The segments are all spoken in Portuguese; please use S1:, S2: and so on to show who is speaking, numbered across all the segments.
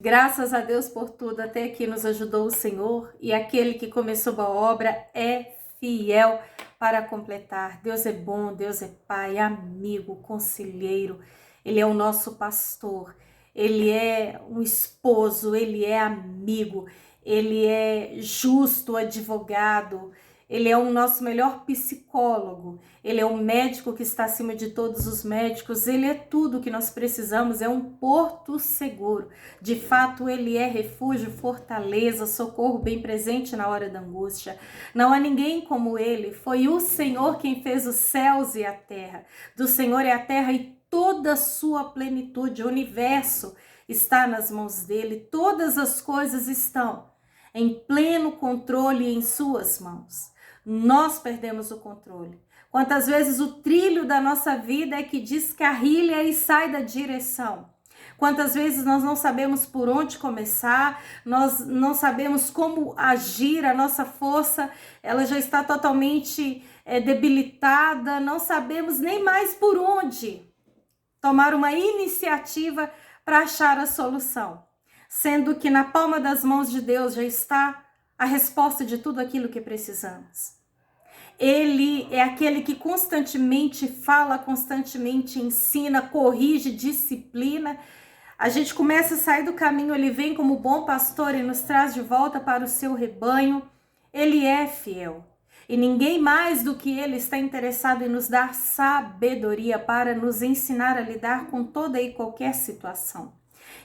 S1: Graças a Deus por tudo, até aqui nos ajudou o Senhor, e aquele que começou a obra é fiel para completar. Deus é bom, Deus é Pai, amigo, conselheiro, Ele é o nosso pastor, Ele é um esposo, Ele é amigo, Ele é justo advogado, Ele é o nosso melhor psicólogo, Ele é o médico que está acima de todos os médicos, Ele é tudo que nós precisamos, é um porto seguro. De fato, Ele é refúgio, fortaleza, socorro bem presente na hora da angústia. Não há ninguém como Ele, foi o Senhor quem fez os céus e a terra. Do Senhor é a terra e toda a sua plenitude, o universo está nas mãos dEle, todas as coisas estão em pleno controle em suas mãos. Nós perdemos o controle. Quantas vezes o trilho da nossa vida é que descarrilha e sai da direção. Quantas vezes nós não sabemos por onde começar, nós não sabemos como agir, a nossa força ela já está totalmente debilitada, não sabemos nem mais por onde tomar uma iniciativa para achar a solução. Sendo que na palma das mãos de Deus já está a resposta de tudo aquilo que precisamos. Ele é aquele que constantemente fala, constantemente ensina, corrige, disciplina. A gente começa a sair do caminho, ele vem como bom pastor e nos traz de volta para o seu rebanho. Ele é fiel. E ninguém mais do que ele está interessado em nos dar sabedoria para nos ensinar a lidar com toda e qualquer situação.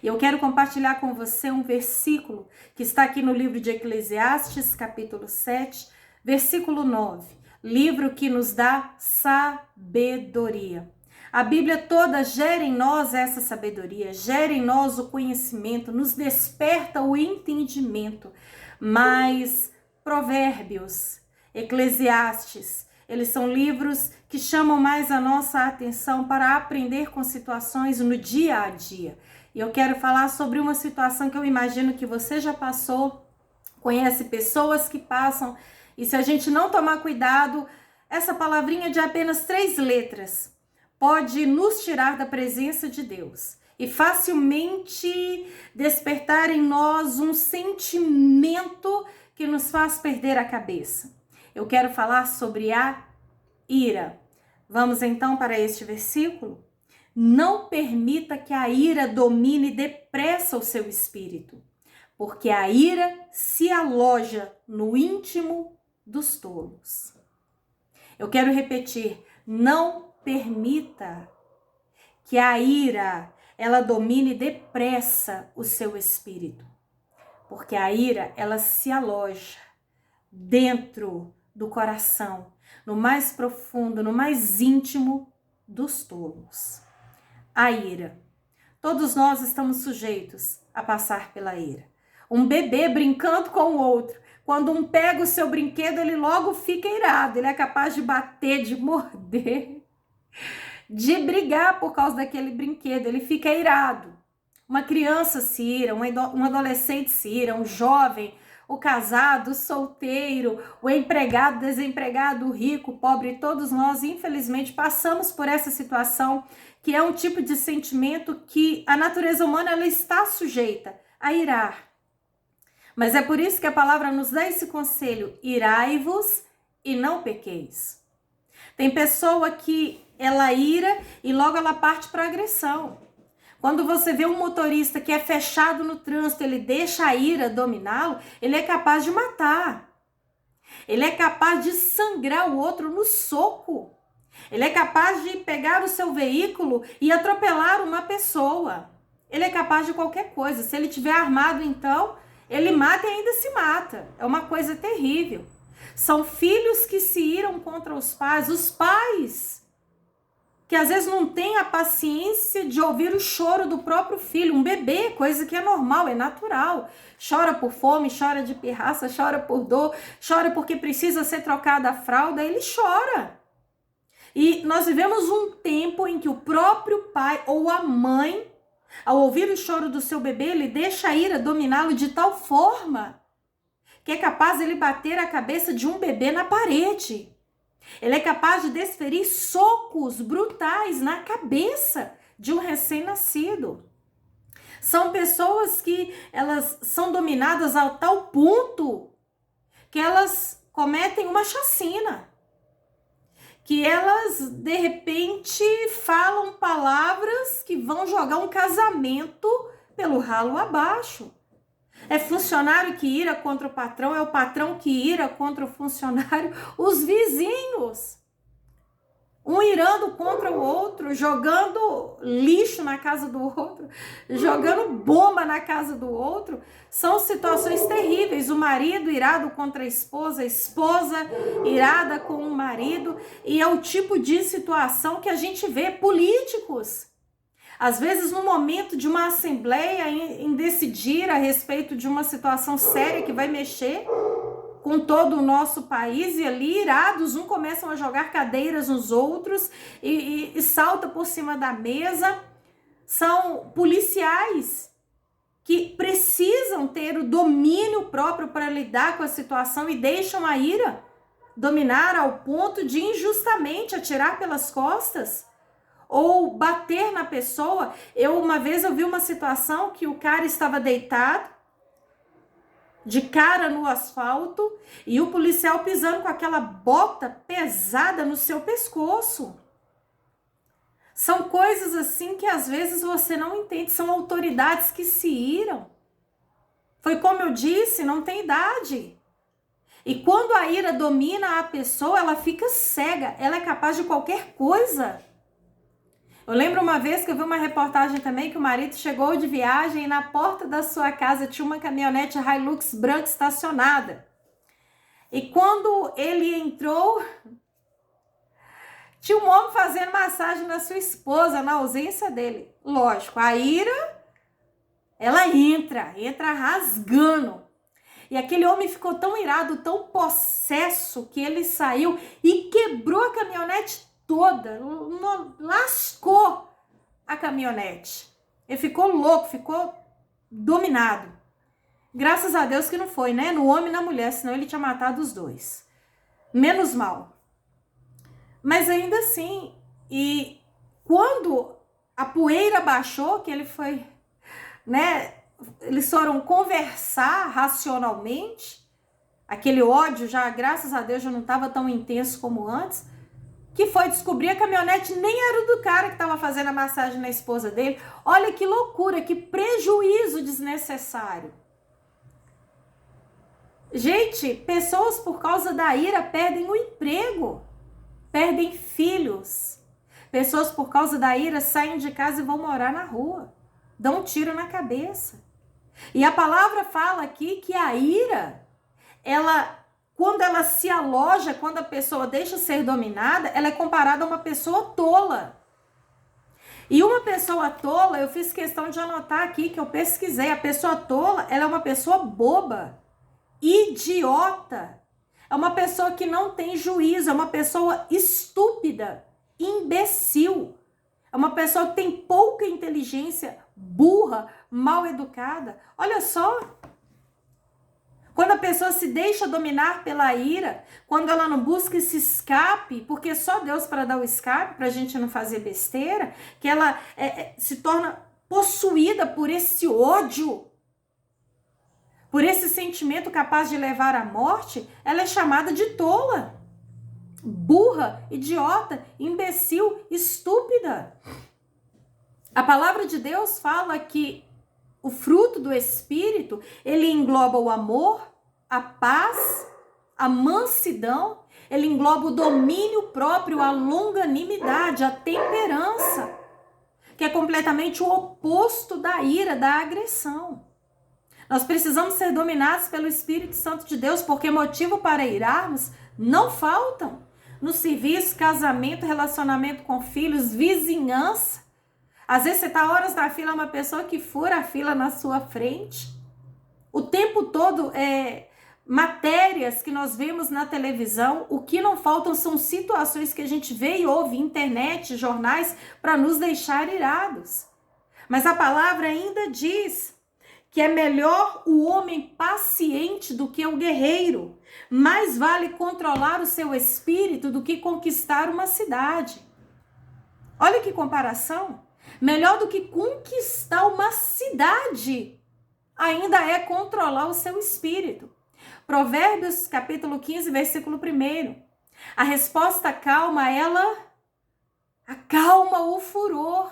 S1: E eu quero compartilhar com você um versículo que está aqui no livro de Eclesiastes, capítulo 7, versículo 9. Livro que nos dá sabedoria. A Bíblia toda gera em nós essa sabedoria, gera em nós o conhecimento, nos desperta o entendimento. Mas Provérbios, Eclesiastes, eles são livros que chamam mais a nossa atenção para aprender com situações no dia a dia. E eu quero falar sobre uma situação que eu imagino que você já passou, conhece pessoas que passam, e se a gente não tomar cuidado, essa palavrinha de apenas 3 letras pode nos tirar da presença de Deus e facilmente despertar em nós um sentimento que nos faz perder a cabeça. Eu quero falar sobre a ira. Vamos então para este versículo? Não permita que a ira domine depressa o seu espírito, porque a ira se aloja no íntimo dos tolos. Eu quero repetir, não permita que a ira, ela domine depressa o seu espírito, porque a ira, ela se aloja dentro do coração, no mais profundo, no mais íntimo dos tolos. A ira. Todos nós estamos sujeitos a passar pela ira. Um bebê brincando com o outro. Quando um pega o seu brinquedo, ele logo fica irado. Ele é capaz de bater, de morder, de brigar por causa daquele brinquedo. Ele fica irado. Uma criança se ira, um adolescente se ira, um jovem, o casado, o solteiro, o empregado, desempregado, o rico, o pobre, todos nós, infelizmente, passamos por essa situação, que é um tipo de sentimento que a natureza humana ela está sujeita a irar. Mas é por isso que a palavra nos dá esse conselho: irai-vos e não pequeis. Tem pessoa que ela ira e logo ela parte para agressão. Quando você vê um motorista que é fechado no trânsito, ele deixa a ira dominá-lo, ele é capaz de matar. Ele é capaz de sangrar o outro no soco. Ele é capaz de pegar o seu veículo e atropelar uma pessoa. Ele é capaz de qualquer coisa. Se ele estiver armado, então, ele mata e ainda se mata. É uma coisa terrível. São filhos que se iram contra os pais que às vezes não têm a paciência de ouvir o choro do próprio filho. Um bebê, coisa que é normal, é natural. Chora por fome, chora de pirraça, chora por dor, chora porque precisa ser trocada a fralda, ele chora. E nós vivemos um tempo em que o próprio pai ou a mãe, ao ouvir o choro do seu bebê, ele deixa a ira dominá-lo de tal forma que é capaz de ele bater a cabeça de um bebê na parede. Ele é capaz de desferir socos brutais na cabeça de um recém-nascido. São pessoas que elas são dominadas a tal ponto que elas cometem uma chacina. Que elas, de repente, falam palavras que vão jogar um casamento pelo ralo abaixo. É funcionário que ira contra o patrão, é o patrão que ira contra o funcionário, os vizinhos. Um irando contra o outro, jogando lixo na casa do outro, jogando bomba na casa do outro. São situações terríveis. O marido irado contra a esposa irada com o marido. E é o tipo de situação que a gente vê políticos. Às vezes, no momento de uma assembleia, em decidir a respeito de uma situação séria que vai mexer com todo o nosso país, e ali irados, começam a jogar cadeiras nos outros e salta por cima da mesa. São policiais que precisam ter o domínio próprio para lidar com a situação e deixam a ira dominar ao ponto de injustamente atirar pelas costas ou bater na pessoa. Uma vez eu vi uma situação que o cara estava deitado de cara no asfalto e o policial pisando com aquela bota pesada no seu pescoço. São coisas assim que às vezes você não entende, são autoridades que se iram. Foi como eu disse, não tem idade. E quando a ira domina a pessoa, ela fica cega, ela é capaz de qualquer coisa. Eu lembro uma vez que eu vi uma reportagem também que o marido chegou de viagem e na porta da sua casa tinha uma caminhonete Hilux branca estacionada. E quando ele entrou, tinha um homem fazendo massagem na sua esposa, na ausência dele. Lógico, a ira, ela entra rasgando. E aquele homem ficou tão irado, tão possesso, que ele saiu e quebrou a caminhonete toda, lascou a caminhonete. Ele ficou louco, ficou dominado. Graças a Deus que não foi, né? No homem e na mulher, senão ele tinha matado os dois. Menos mal. Mas ainda assim, e quando a poeira baixou, que ele foi, né? Eles foram conversar racionalmente, aquele ódio já, graças a Deus, já não estava tão intenso como antes, que foi descobrir a caminhonete nem era do cara que estava fazendo a massagem na esposa dele. Olha que loucura, que prejuízo desnecessário. Gente, pessoas por causa da ira perdem o emprego, perdem filhos. Pessoas por causa da ira saem de casa e vão morar na rua, dão um tiro na cabeça. E a palavra fala aqui que a ira, quando ela se aloja, quando a pessoa deixa ser dominada, ela é comparada a uma pessoa tola. E uma pessoa tola, eu fiz questão de anotar aqui, que eu pesquisei, a pessoa tola, ela é uma pessoa boba, idiota, é uma pessoa que não tem juízo, é uma pessoa estúpida, imbecil, é uma pessoa que tem pouca inteligência, burra, mal educada. Olha só, quando a pessoa se deixa dominar pela ira, quando ela não busca esse escape, porque só Deus para dar o escape, para a gente não fazer besteira, que ela se torna possuída por esse ódio, por esse sentimento capaz de levar à morte, ela é chamada de tola, burra, idiota, imbecil, estúpida. A palavra de Deus fala que o fruto do Espírito, ele engloba o amor, a paz, a mansidão, ele engloba o domínio próprio, a longanimidade, a temperança, que é completamente o oposto da ira, da agressão. Nós precisamos ser dominados pelo Espírito Santo de Deus, porque motivo para irarmos não faltam. No serviço, casamento, relacionamento com filhos, vizinhança. Às vezes você está horas na fila, uma pessoa que fura a fila na sua frente. O tempo todo, matérias que nós vemos na televisão, o que não faltam são situações que a gente vê e ouve, internet, jornais, para nos deixar irados. Mas a palavra ainda diz que é melhor o homem paciente do que o guerreiro. Mais vale controlar o seu espírito do que conquistar uma cidade. Olha que comparação. Melhor do que conquistar uma cidade, ainda é controlar o seu espírito. Provérbios capítulo 15, versículo 1. A resposta calma, ela acalma o furor,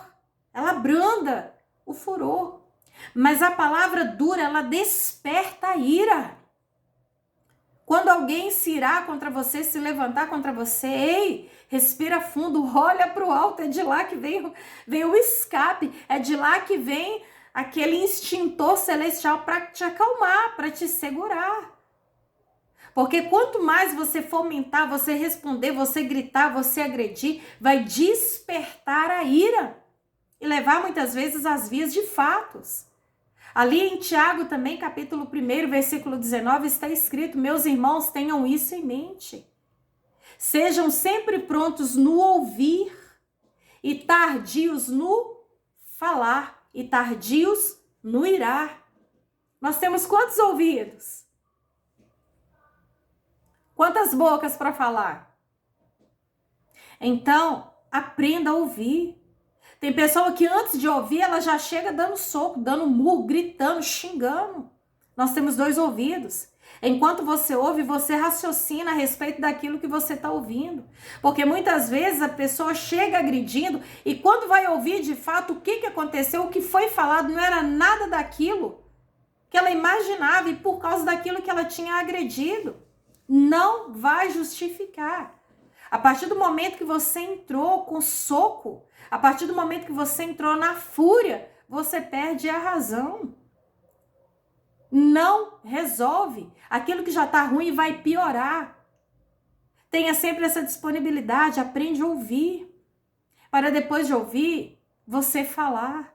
S1: ela branda o furor. Mas a palavra dura, ela desperta a ira. Quando alguém se irar contra você, se levantar contra você, ei, respira fundo, olha para o alto, é de lá que vem o escape, é de lá que vem aquele extintor celestial para te acalmar, para te segurar. Porque quanto mais você fomentar, você responder, você gritar, você agredir, vai despertar a ira e levar muitas vezes às vias de fatos. Ali em Tiago também, capítulo 1, versículo 19, está escrito: meus irmãos, tenham isso em mente. Sejam sempre prontos no ouvir e tardios no falar e tardios no irar. Nós temos quantos ouvidos? Quantas bocas para falar? Então, aprenda a ouvir. Tem pessoa que antes de ouvir, ela já chega dando soco, dando murro, gritando, xingando. Nós temos 2 ouvidos. Enquanto você ouve, você raciocina a respeito daquilo que você está ouvindo. Porque muitas vezes a pessoa chega agredindo e quando vai ouvir de fato o que aconteceu, o que foi falado, não era nada daquilo que ela imaginava e por causa daquilo que ela tinha agredido. Não vai justificar. A partir do momento que você entrou com soco, a partir do momento que você entrou na fúria, você perde a razão. Não resolve. Aquilo que já está ruim vai piorar. Tenha sempre essa disponibilidade, aprende a ouvir. Para depois de ouvir, você falar.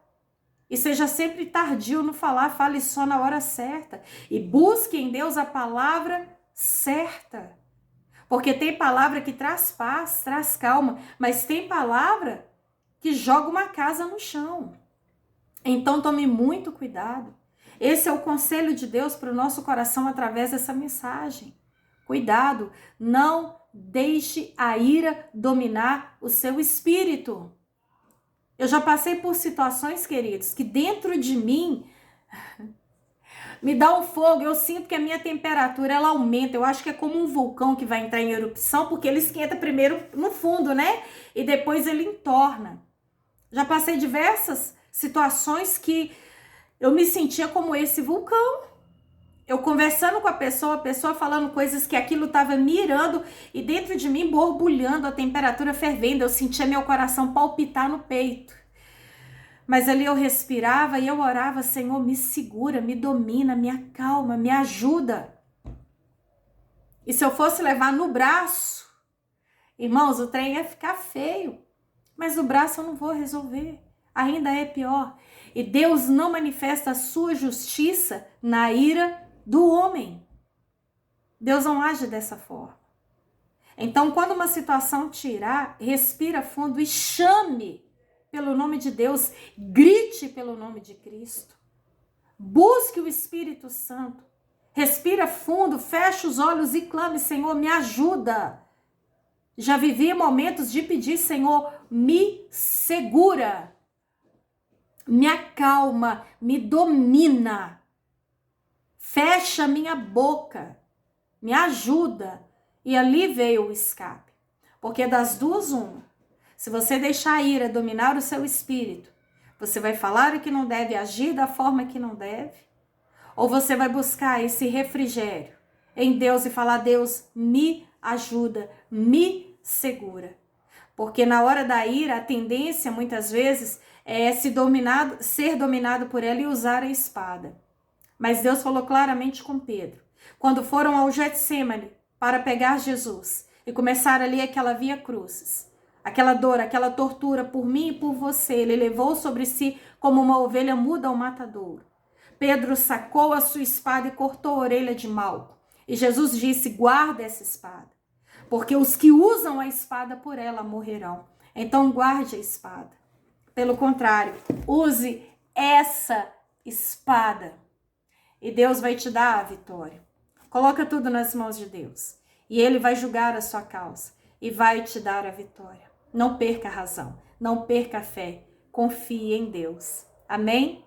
S1: E seja sempre tardio no falar, fale só na hora certa. E busque em Deus a palavra certa. Porque tem palavra que traz paz, traz calma, mas tem palavra que joga uma casa no chão. Então tome muito cuidado. Esse é o conselho de Deus para o nosso coração através dessa mensagem. Cuidado, não deixe a ira dominar o seu espírito. Eu já passei por situações, queridos, que dentro de mim me dá um fogo, eu sinto que a minha temperatura ela aumenta, eu acho que é como um vulcão que vai entrar em erupção, porque ele esquenta primeiro no fundo, né? E depois ele entorna. Já passei diversas situações que eu me sentia como esse vulcão. Eu conversando com a pessoa falando coisas que aquilo estava me irando e dentro de mim borbulhando, a temperatura fervendo, eu sentia meu coração palpitar no peito. Mas ali eu respirava e eu orava: Senhor, me segura, me domina, me acalma, me ajuda. E se eu fosse levar no braço, irmãos, o trem ia ficar feio. Mas no braço eu não vou resolver. Ainda é pior. E Deus não manifesta a sua justiça na ira do homem. Deus não age dessa forma. Então, quando uma situação te irar, respira fundo e chame pelo nome de Deus, grite pelo nome de Cristo. Busque o Espírito Santo. Respira fundo, fecha os olhos e clame: Senhor, me ajuda. Já vivi momentos de pedir: Senhor, me segura, me acalma, me domina, fecha minha boca, me ajuda. E ali veio o escape. Porque das duas, uma. Se você deixar a ira dominar o seu espírito, você vai falar o que não deve, agir da forma que não deve, ou você vai buscar esse refrigério em Deus e falar: Deus, me ajuda, me segura. Porque na hora da ira, a tendência muitas vezes é ser dominado por ela e usar a espada. Mas Deus falou claramente com Pedro. Quando foram ao Getsêmani para pegar Jesus e começar ali aquela via crucis, aquela dor, aquela tortura por mim e por você, ele levou sobre si como uma ovelha muda ao matadouro. Pedro sacou a sua espada e cortou a orelha de Malco. E Jesus disse: guarda essa espada, porque os que usam a espada por ela morrerão. Então guarde a espada. Pelo contrário, use essa espada e Deus vai te dar a vitória. Coloca tudo nas mãos de Deus e Ele vai julgar a sua causa e vai te dar a vitória. Não perca a razão, não perca a fé. confie em Deus. Amém?